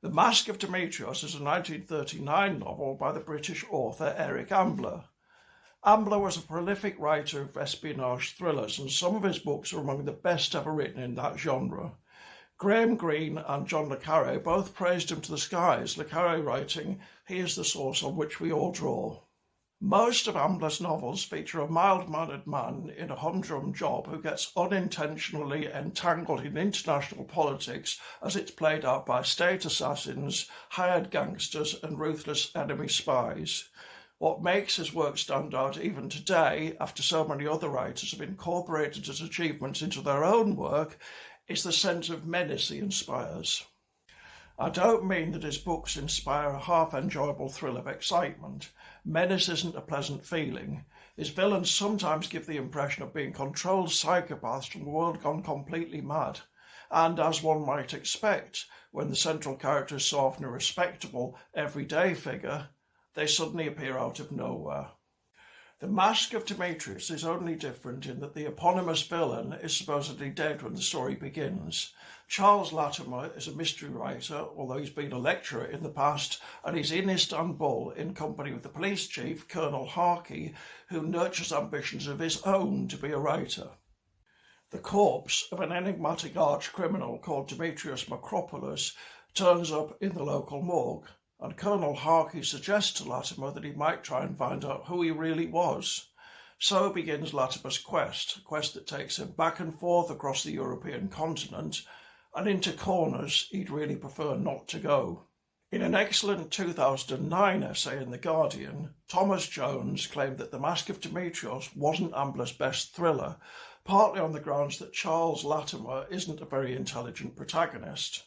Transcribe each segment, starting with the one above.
The Mask of Dimitrios is a 1939 novel by the British author Eric Ambler. Ambler was a prolific writer of espionage thrillers, and some of his books are among the best ever written in that genre. Graham Greene and John le Carré both praised him to the skies, le Carré writing, "He is the source on which we all draw." Most of Ambler's novels feature a mild-mannered man in a humdrum job who gets unintentionally entangled in international politics as it's played out by state assassins, hired gangsters and ruthless enemy spies. What makes his work stand out even today, after so many other writers have incorporated his achievements into their own work, is the sense of menace he inspires. I don't mean that his books inspire a half-enjoyable thrill of excitement. Menace isn't a pleasant feeling. His villains sometimes give the impression of being controlled psychopaths from a world gone completely mad. And as one might expect, when the central character is so often a respectable, everyday figure, they suddenly appear out of nowhere. The Mask of Dimitrios is only different in that the eponymous villain is supposedly dead when the story begins. Charles Latimer is a mystery writer, although he's been a lecturer in the past, and he's in Istanbul in company with the police chief, Colonel Harkey, who nurtures ambitions of his own to be a writer. The corpse of an enigmatic arch-criminal called Dimitrios Makropoulos turns up in the local morgue, and Colonel Harkey suggests to Latimer that he might try and find out who he really was. So begins Latimer's quest, a quest that takes him back and forth across the European continent and into corners he'd really prefer not to go. In an excellent 2009 essay in The Guardian, Thomas Jones claimed that The Mask of Dimitrios wasn't Ambler's best thriller, partly on the grounds that Charles Latimer isn't a very intelligent protagonist.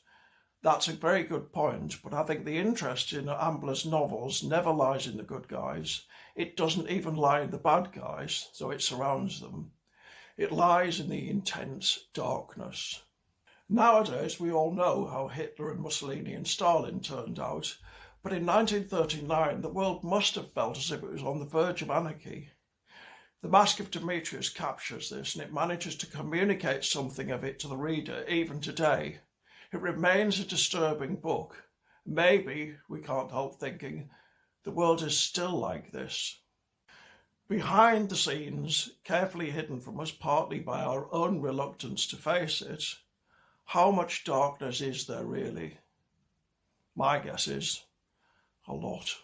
That's a very good point, but I think the interest in Ambler's novels never lies in the good guys. It doesn't even lie in the bad guys, though it surrounds them. It lies in the intense darkness. Nowadays, we all know how Hitler and Mussolini and Stalin turned out, but in 1939, the world must have felt as if it was on the verge of anarchy. The Mask of Dimitrios captures this, and it manages to communicate something of it to the reader, even today. It remains a disturbing book. Maybe, we can't help thinking, the world is still like this. Behind the scenes, carefully hidden from us partly by our own reluctance to face it, how much darkness is there really? My guess is a lot.